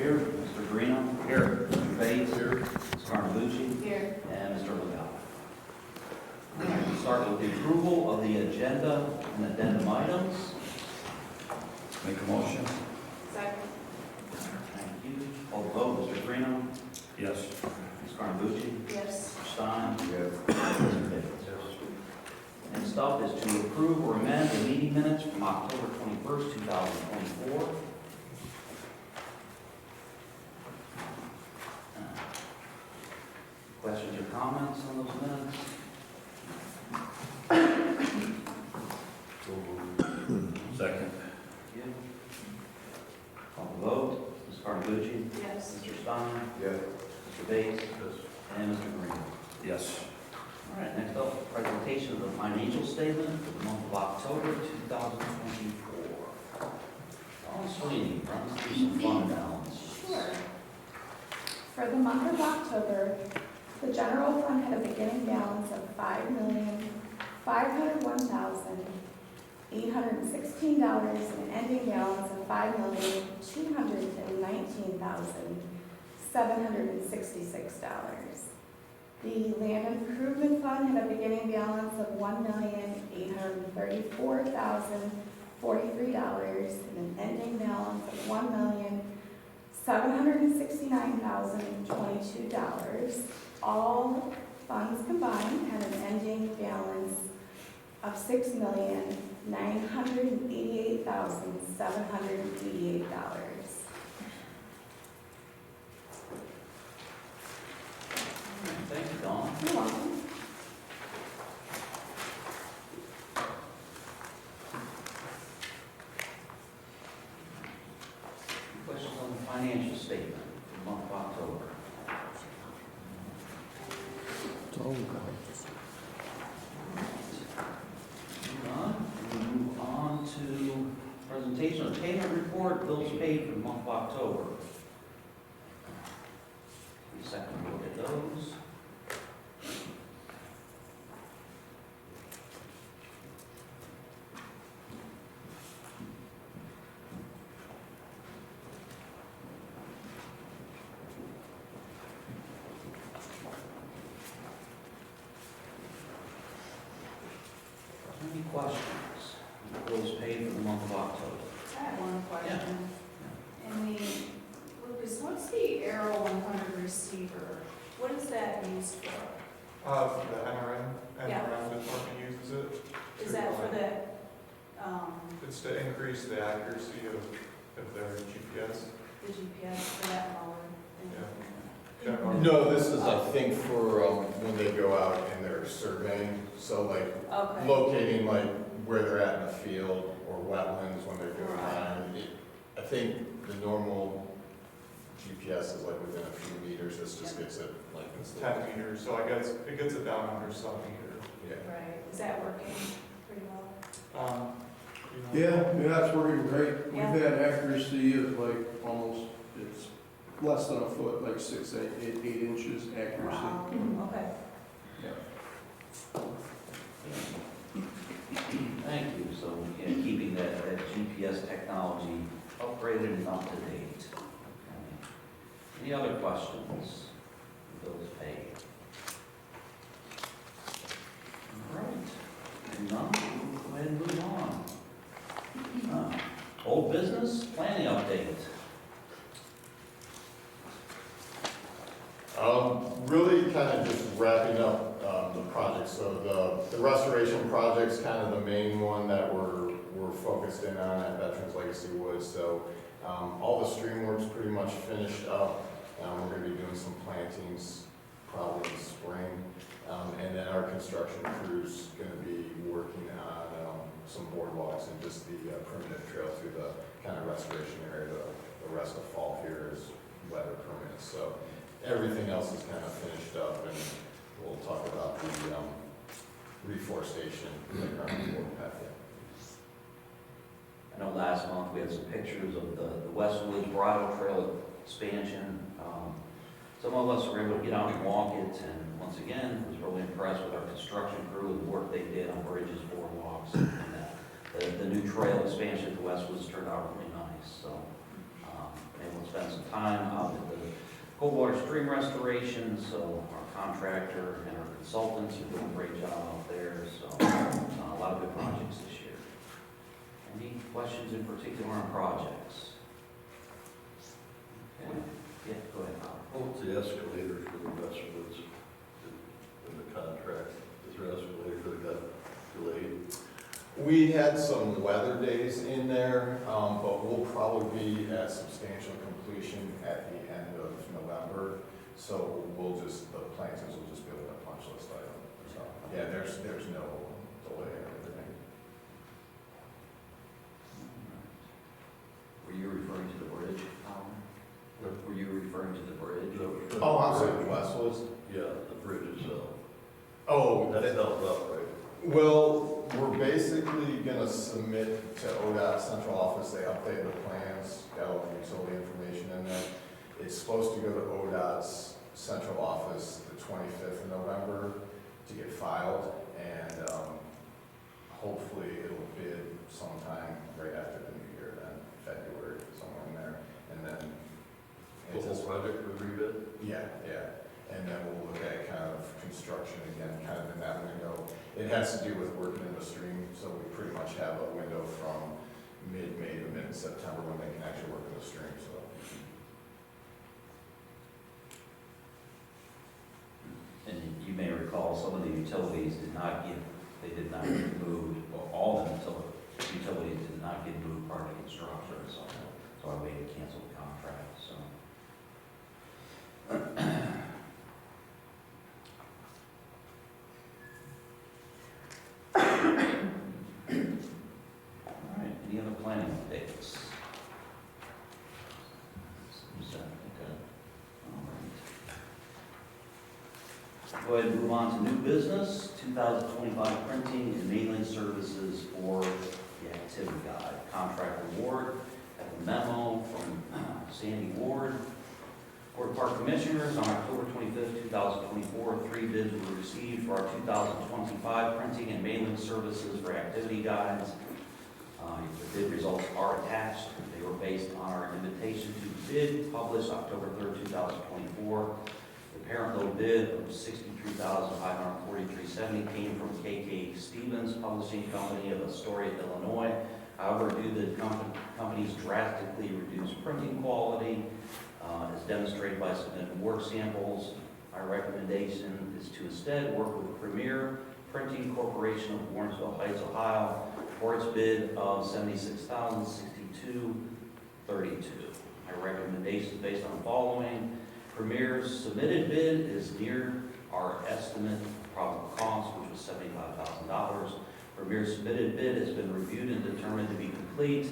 Here. Mr. Greeno. Here. Mr. Bates. Here. Ms. Carnabucci. Here. And Mr. Liddell. We'll start with the approval of the agenda and addendum items. Make a motion? Second. Thank you. Call the vote. Mr. Greeno. Yes. Ms. Carnabucci. Yes. Mr. Stein. Yes. Mr. Bates. Next up is to approve or amend the meeting minutes from October 21st, 2024. Questions or comments on those minutes? Second? Thank you. Call the vote. Ms. Carnabucci. Yes. Mr. Stein. Yes. Mr. Bates. And Mr. Green. Yes. All right, next up, presentation of the financial statement for the month of October 2024. Dawn Sweeney, run us through some fund balance. Sure. For the month of October, the general fund had a beginning balance of $5,501,816 and an ending balance of $5,219,766. The land improvement fund had a beginning balance of $1,834,043 and an ending balance of $1,769,022. All funds combined had an ending balance of $6,988,788. Thank you, Dawn. You're welcome. Questions on the financial statement for the month of October? Move on to presentation of payment report, bills paid for the month of October. Second look at those. Any questions? Bills paid for the month of October. I have one question. And Lucas, what's the Arrow 100 receiver? What is that used for? The NRM Yeah. department uses it. Is that for the, It's to increase the accuracy of their GPS. the GPS for that mower? No, this is, I think, for when they go out and they're surveying, so like Okay. locating like where they're at in the field or wetlands when they're doing that. And I think the normal GPS is like within a few meters, this just gets it like It's it's 10 meters, so it gets it down under some meter. yeah. Right. Is that working pretty well? Yeah, it's working great. Yeah. We've had accuracy of like almost, it's less than a foot, like 6, 8 inches accuracy. Wow. Okay. Yeah. Thank you. So, keeping that GPS technology upgraded and up to date. Okay. Any other questions? Bills paid. All right. And none, we'll go ahead and move on. Old business, planning update. Really kind of just wrapping up the project. So the restoration project's kind of the main one that we're focused in on at Veterans Legacy Woods. So all the stream work's pretty much finished up. We're going to be doing some plantings probably in spring. And then our construction crew's going to be working on some boardwalks and just the primitive trail through the kind of restoration area. The rest of fall here is weather permits. So everything else is kind of finished up, and we'll talk about the reforestation in the ground board packet. I know last month we had some pictures of the Westwoods Bridle Trail expansion. Some of us were able to get out and walk it, and once again, was really impressed with our construction crew and the work they did on bridges, boardwalks, and the new trail expansion at the Westwoods turned out really nice. So able to spend some time cold water stream restoration, so our contractor and our consultants are doing a great job out there, so a lot of good projects this year. Any questions in particular on projects? Okay. Yeah, go ahead, Howard. What's the escalator for the Westwoods in the contract? Is there an escalator that got delayed? We had some weather days in there, but we'll probably be at substantial completion at the end of November. So the planters will just be able to punch list item. So, yeah, there's no delay in everything. Were you referring to the bridge, Howard? Were you referring to the bridge? Oh, I'm sorry, Westwoods? Yeah, the bridge itself. Oh, That's held up, right? well, we're basically gonna submit to ODOT central office. They updated the plans, got all the utility information in there. It's supposed to go to ODOT's central office the 25th of November to get filed, and hopefully it'll bid sometime right after the new year, then February, somewhere in there. And then The whole project would rebid? yeah. And then we'll look at kind of construction again, kind of in that window. It has to do with working in the stream, so we pretty much have a window from mid-May to mid-September when they can actually work in the stream, so. And you may recall, some of the utilities did not get moved, well, all the utilities did not get moved part of the construction, so I waited to cancel the contract, so. All right, any other planning updates? Okay. All right. Go ahead and move on to new business, 2025 printing and mailing services for the activity guide. Contract award, have a memo from Sandy Ward. Board of Park Commissioners, on October 25th, 2024, 3 bids were received for our 2025 printing and mailing services for activity guides. The bid results are attached. They were based on our invitation to bid published October 3rd, 2024. The parent low bid of $63,543.70 came from KK Stevens Publishing Company of Astoria, Illinois. However, due to the company's drastically reduced printing quality, as demonstrated by submitted work samples, our recommendation is to instead work with Premier Printing Corporation of Warrensville Heights, Ohio, for its bid of $76,062.32. My recommendation is based on the following. Premier's submitted bid is near our estimate of probable cost, which was $75,000. Premier's submitted bid has been reviewed and determined to be complete.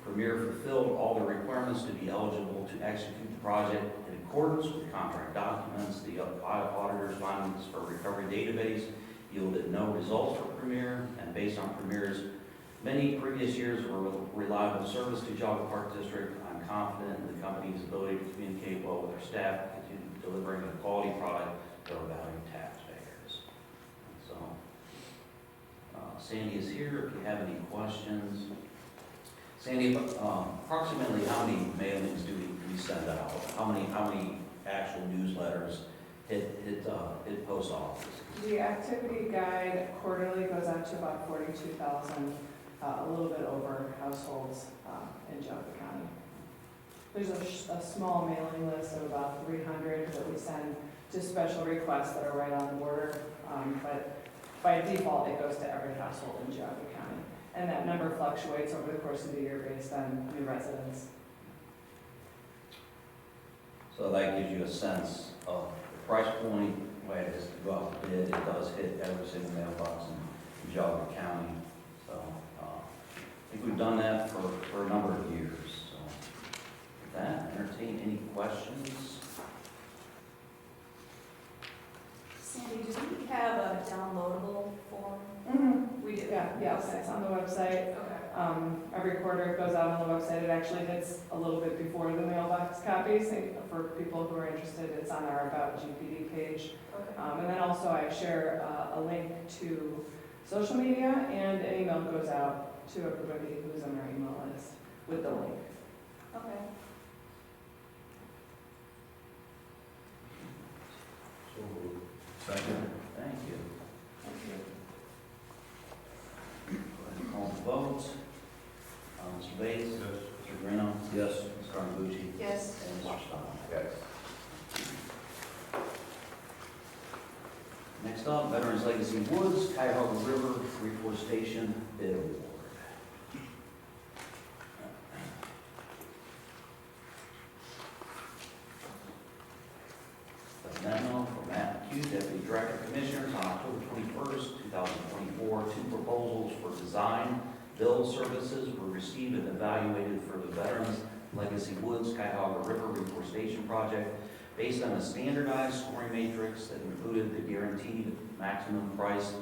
Premier fulfilled all the requirements to be eligible to execute the project in accordance with contract documents. The auditor's findings for recovery database yielded no results for Premier, and based on Premier's many previous years of reliable service to Jogga Park District, I'm confident in the company's ability to communicate well with their staff and continue delivering a quality product to our valued taxpayers. So, Sandy is here if you have any questions. Sandy, approximately how many mailings do we send out? How many actual newsletters hit post office? The activity guide quarterly goes out to about 42,000, a little bit over households in Jogga County. There's a small mailing list of about 300 that we send to special requests that are right on the border, but by default it goes to every household in Jogga County. And that number fluctuates over the course of the year based on new residents. So that gives you a sense of the price point, where it is to go out to bid. It does hit every single mailbox in Jogga County. So I think we've done that for a number of years. So with that, entertain any questions? Sandy, do we have a downloadable form? We do? Yes, it's on the website. Okay. Every quarter it goes out on the website. It actually hits a little bit before the mailbox copies. For people who are interested, it's on our About GPD page. Okay. And then also I share a link to social media, and an email goes out to everybody who's on our email list with the link. Okay. Second. Thank you. Go ahead and call the vote. Mr. Bates? Yes. Mr. Bruno? Yes. Ms. Carnegie? Yes. And Mr. Stein? Yes. Next up, Veterans Legacy Woods, Cuyahoga River Reforestation Bid Award. A memo from Matt McHugh, Deputy Director of Commissioners, on October 21st, 2024. Two proposals for design build services were received and evaluated for the Veterans Legacy Woods, Cuyahoga River Reforestation Project based on a standardized scoring matrix that included the guaranteed maximum price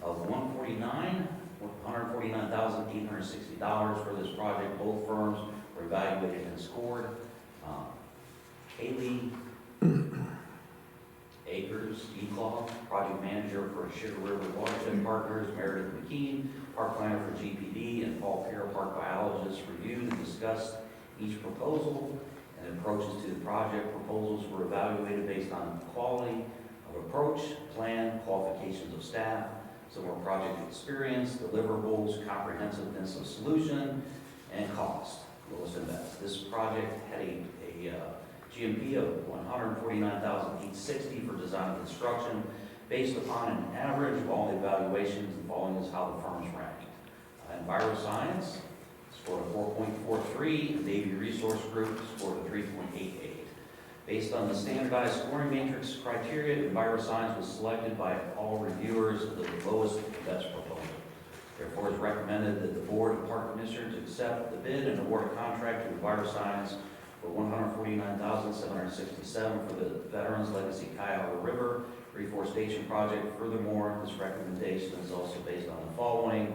of $149,860 for this project. Both firms were evaluated and scored. Kaylee Akers, ECLAW, project manager for Sugar River Watershed Partners, Meredith McKean, park planner for GPD, and Paul Pear, park biologist, reviewed and discussed each proposal and approaches to the project. Proposals were evaluated based on quality of approach, plan, qualifications of staff, similar project experience, deliverables, comprehensiveness of solution, and cost, lowest and best. This project had a GMP of $149,860 for design and construction. Based upon an average of all the evaluations, the following is how the firms ranked. EnviroScience scored a 4.43, Navy Resource Group scored a 3.88. Based on the standardized scoring matrix criteria, EnviroScience was selected by all reviewers as the lowest and best proposal. Therefore, it's recommended that the Board of Park Commissioners accept the bid and award a contract to EnviroScience for $149,767 for the Veterans Legacy Cuyahoga River Reforestation Project. Furthermore, this recommendation is also based on the following.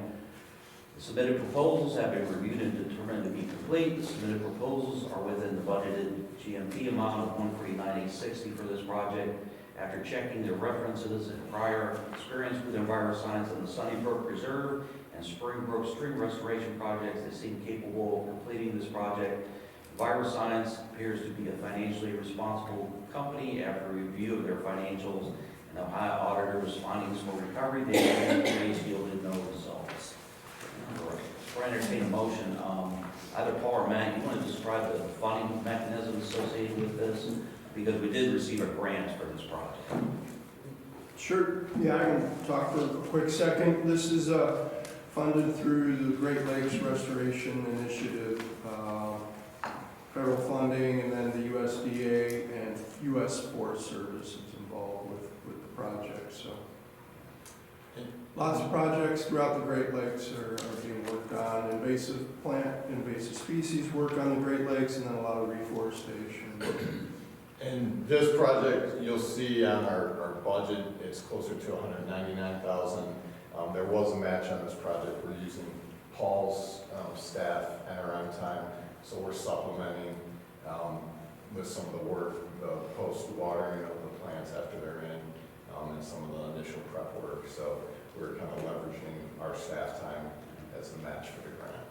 The submitted proposals have been reviewed and determined to be complete. The submitted proposals are within the budgeted GMP amount of $149,860 for this project. After checking their references and prior experience with EnviroScience and the Sunnybrook Reserve and Springbrook Stream Restoration projects, they seem capable of completing this project. EnviroScience appears to be a financially responsible company. After review of their financials and Ohio auditors' findings for recovery, the raise yielded no results. All right. For entertain a motion, either Paul or Matt, you want to describe the funding mechanism associated with this? Because we did receive a grant for this project. Sure, yeah, I can talk for a quick second. This is funded through the Great Lakes Restoration Initiative, federal funding, and then the USDA and U.S. Forest Service is involved with the project, so. Lots of projects throughout the Great Lakes are being worked on. Invasive plant, invasive species work on the Great Lakes, and then a lot of reforestation. And this project, you'll see on our budget, it's closer to $199,000. There was a match on this project. We're using Paul's staff and our own time, so we're supplementing with some of the work, the post-watering of the plants after they're in, and some of the initial prep work. So we're kind of leveraging our staff time as the match for the grant.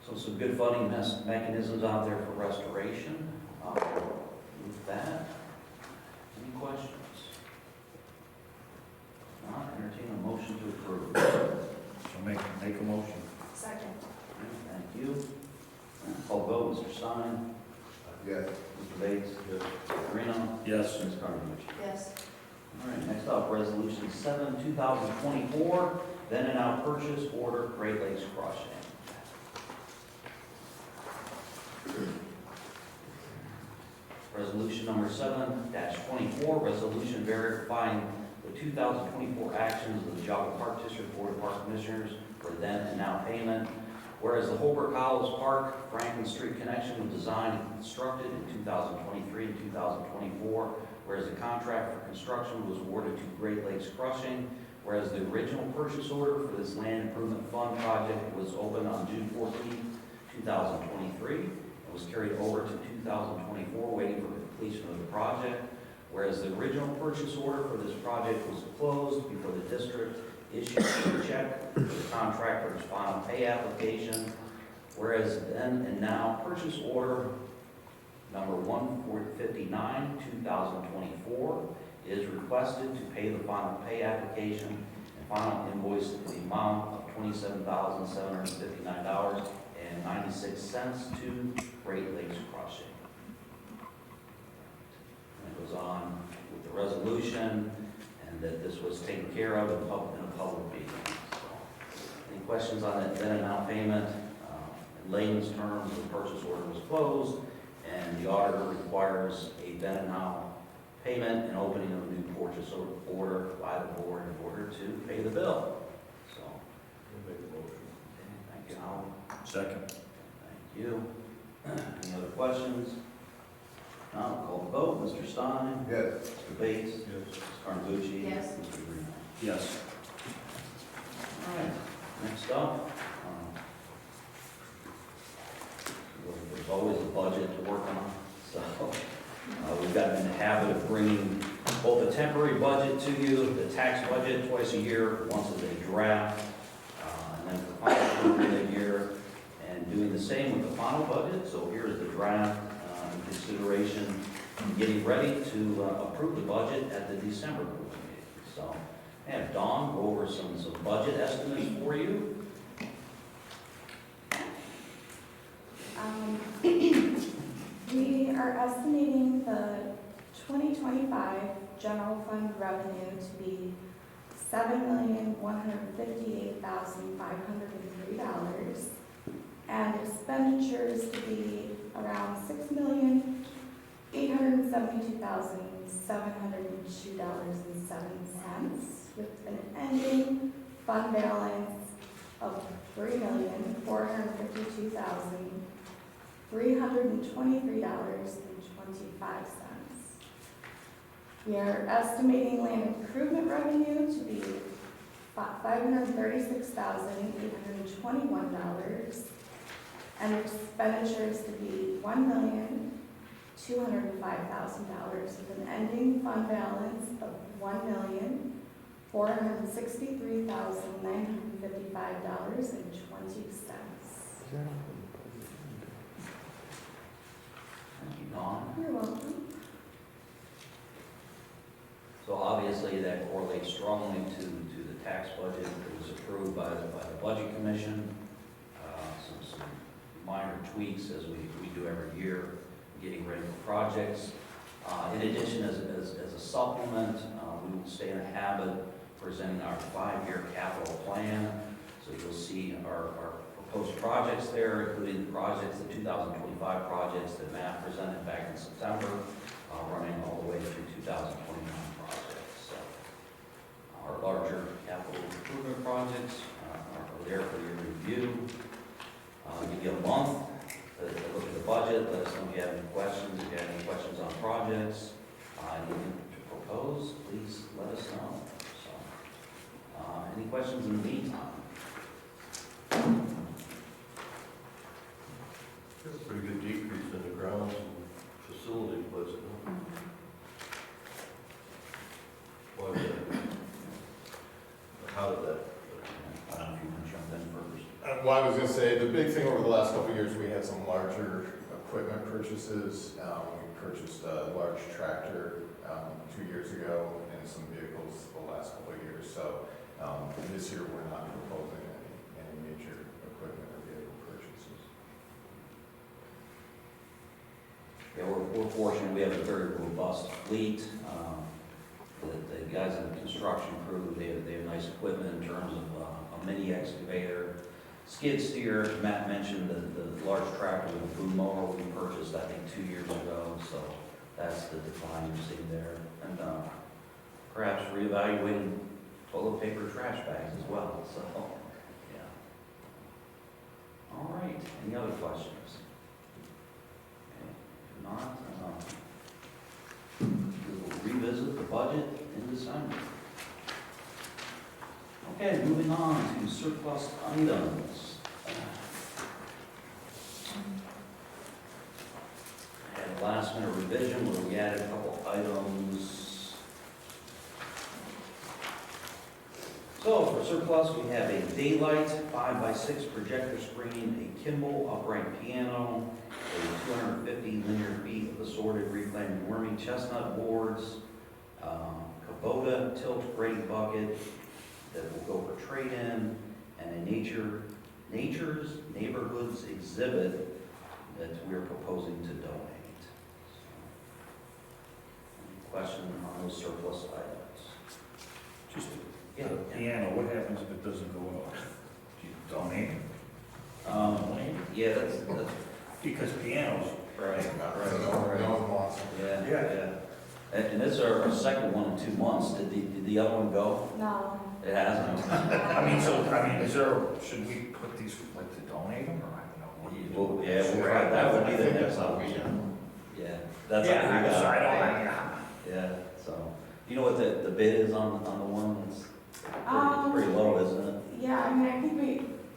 So some good funding mechanisms out there for restoration. With that, any questions? If not, entertain a motion to approve. So make a motion. Second. Thank you. Call vote, Mr. Stein. Yes. Mr. Bates. Yes. Mr. Reno. Yes. Ms. Carnegie. Yes. All right, next up, Resolution 7, 2024, then and now purchase order Great Lakes Crossing. Resolution number 7-24, resolution verifying the 2024 actions of the Joppa Park District Board of Park Commissioners for then and now payment. Whereas the Holbrook Hollows Park Franklin Street connection was designed and constructed in 2023 and 2024, whereas the contract for construction was awarded to Great Lakes Crushing, whereas the original purchase order for this land improvement fund project was opened on June 14, 2023, and was carried over to 2024, waiting for completion of the project, whereas the original purchase order for this project was closed before the district issued a check for the contractor's final pay application, whereas then and now purchase order number 159, 2024, is requested to pay the final pay application and final invoice in the amount of $27,759.96 to Great Lakes Crossing. And it goes on with the resolution, and that this was taken care of in a public meeting. So, any questions on that then and now payment? In layman's terms, the purchase order was closed, and the auditor requires a then and now payment and opening of a new purchase order by the board in order to pay the bill. So, I'll make a motion. okay, thank you, Howard. Second. Thank you. Any other questions? Now, call the vote. Mr. Stein? Yes. Mr. Bates? Yes. Ms. Carnegie? Yes. Mr. Green? Yes. All right, next up, there's always a budget to work on, so we've gotten in the habit of bringing both a temporary budget to you, the tax budget twice a year, once as a draft, and then for final appropriate year, and doing the same with the final budget. So here's the draft in consideration, getting ready to approve the budget at the December board meeting. So I have Dawn go over some budget estimates for you. We are estimating the 2025 general fund revenue to be $7,158,503, and expenditures to be around $6,872,702.07, with an ending fund balance of $3,452,323.25. We are estimating land improvement revenue to be $536,821, and expenditures to be $1,205,000, with an ending fund balance of $1,463,955.20. Thank you, Dawn. You're welcome. So obviously that correlates strongly to the tax budget that was approved by the Budget Commission. Some minor tweaks as we do every year, getting ready for projects. In addition, as a supplement, we will stay in a habit presenting our 5-year capital plan. So you'll see our proposed projects there, including the projects, the 2025 projects that Matt presented back in September, running all the way through 2029 projects. So our larger capital improvement projects are there for your review. Give you a month to look at the budget, let us know if you have any questions. If you have any questions on projects, anything to propose, please let us know. So, any questions in the meantime? There's a pretty good decrease in the grounds and facilities budget. Huh? Why was that? How did that? I don't know if you want to jump in first. Well, I was gonna say, the big thing over the last couple of years, we had some larger equipment purchases. We purchased a large tractor 2 years ago and some vehicles the last couple of years. So this year, we're not proposing any major equipment or vehicle purchases. Yeah, we're fortunate, we have a very robust fleet. The guys in the construction crew, they have nice equipment in terms of a mini excavator, skid steer. Matt mentioned the large tractor with a boom mower we purchased, I think, 2 years ago. So that's the decline you're seeing there. And perhaps reevaluating toilet paper trash bags as well. So, yeah. All right, any other questions? Okay. If not, we will revisit the budget in December. Okay, moving on to surplus items. I had a last minute revision where we added a couple items. So for surplus, we have a daylight 5x6 projector screen, a Kimball upright piano, a 250 linear feet of assorted reclaimed wormy chestnut boards, Kubota tilt grate bucket that will go for trade-in, and a Nature's Neighborhoods exhibit that we're proposing to donate. So, any question on those surplus items? Just Yeah. the piano, what happens if it doesn't go off? Do you donate it? Yeah, that's, Because pianos, right, No one wants it. yeah, Yeah. yeah. And this is our second one in 2 months. Did the other one go? No. It hasn't. is there, should we put these, like, to donate them, or I don't know? What do you do? Well, yeah, that would be the next option. Yeah, that's what we Yeah, got. I don't, Yeah, so, you know what the bid is on the one? It's pretty low, isn't it? Yeah, I mean, I think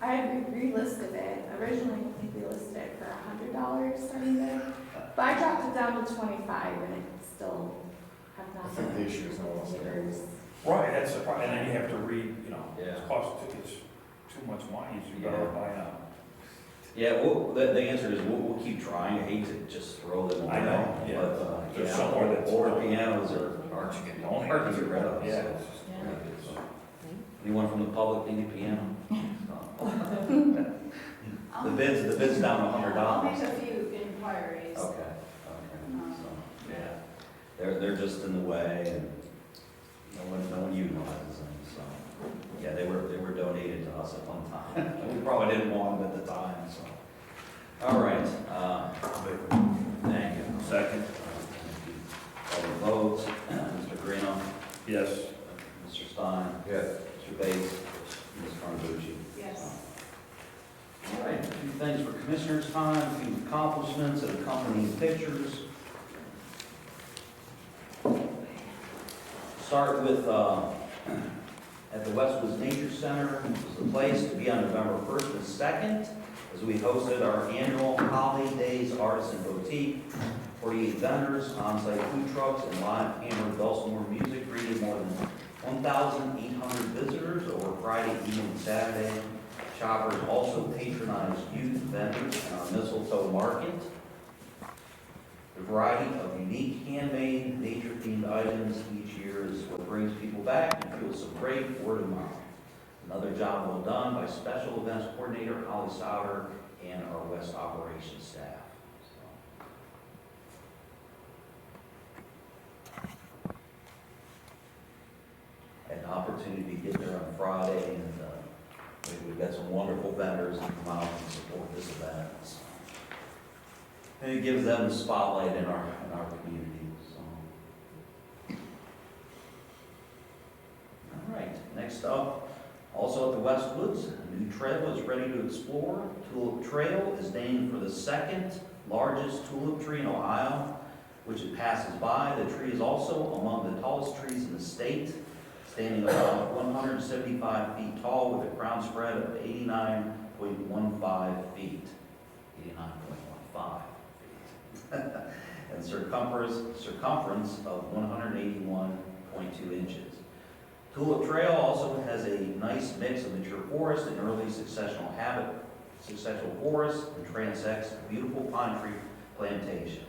I had relisted it. Originally, I think we listed it for $100 starting bid. But I dropped it down to 25 and it still have I not. think the issue is no one's there. Right, that's the problem, and then you have to read, Yeah. it costs, it's too much money, so you better buy now. Yeah, well, the answer is we'll keep trying. I hate to just throw them away. I know, yeah. But, There's yeah, somewhere that's- older pianos are Aren't you getting donated? hard to get rid of. Yeah. so. it's just- Anyone from the public need a piano? The bid's down I'll $100. make a few inquiries. Okay, so, yeah, they're just in the way, and no one utilizes them, so. Yeah, they were donated to us at one time, and we probably didn't want them at the time, so. All right, thank you. Second, All the votes, Mr. Greeno, yes. Mr. Stein, Yes. Mr. Bates, Ms. Carlucci. Yes. All right, a few things for commissioners' time, a few accomplishments and accompanying pictures. Start with, at the Westwoods Nature Center, which was the place to be on November 1st and 2nd, as we hosted our annual Holiday Days Artisan Boutique. 48 vendors, on-site food trucks, and live hammered dulcimer music greeted more than 1,800 visitors over Friday evening and Saturday. Shoppers also patronized youth vendors in our mistletoe market. The variety of unique handmade, nature-themed items each year is what brings people back and fuels some great word of mouth. Another job well done by Special Events Coordinator Holly Sauter and our West Operations staff. Had an opportunity to get there on Friday, and we've got some wonderful vendors that come out and support this event. So. And it gives them the spotlight in our community. So. All right, next up, also at the Westwoods, a new trail is ready to explore. Tulip Trail is named for the second largest tulip tree in Ohio, which it passes by. The tree is also among the tallest trees in the state, standing about 175 feet tall with a crown spread of 89.15 feet. 89.15 feet. And circumference of 181.2 inches. Tulip Trail also has a nice mix of mature forest and early successional forest, and transects a beautiful pine tree plantation.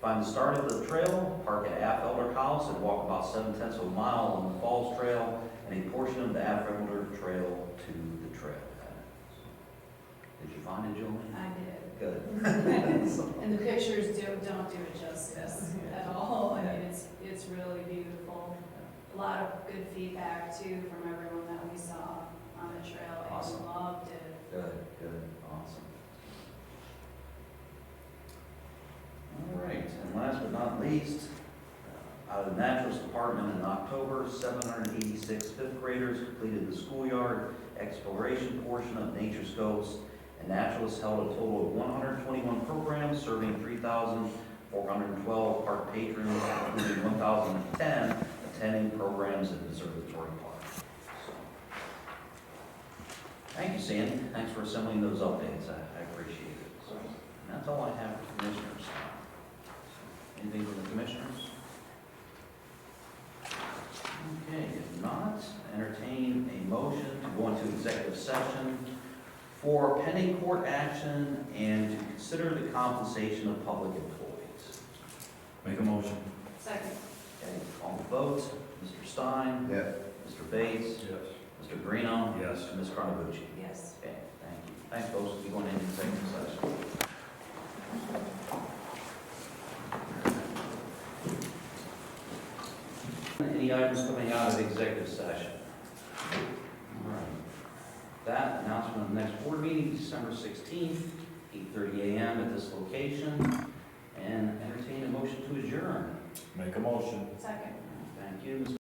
Find the start of the trail, park at Affelder House, and walk about 7/10 of a mile along the Falls Trail and a portion of the Affelder Trail to the trailhead. Did you find it, Julie? I did. Good. And the pictures don't do it justice at all. I mean, it's really beautiful. A lot of good feedback too from everyone that we saw on the trail. Awesome. They loved it. Good, awesome. All right, and last but not least, out of the Naturalist Department in October, 786 fifth graders completed the schoolyard exploration portion of Nature Scopes, and naturalists held a total of 121 programs serving 3,412 park patrons, including 1,010 attending programs in Observatory Park. So, thank you, Sandy. Thanks for assembling those updates. I appreciate it. So, and that's all I have for commissioners. Anything from the commissioners? Okay, if not, entertain a motion to go into executive session for pending court action and to consider the compensation of public employees. Make a motion. Second. Okay, call the vote. Mr. Stein? Yes. Mr. Bates? Yes. Mr. Greeno? Yes. And Ms. Carnavucci? Yes. Okay, thank you. Thanks, folks. We'll be going into executive session. Any items coming out of executive session? All right. That announcement of the next board meeting, December 16th, 8:30 a.m. at this location. And entertain a motion to adjourn. Make a motion. Second. Thank you, Ms.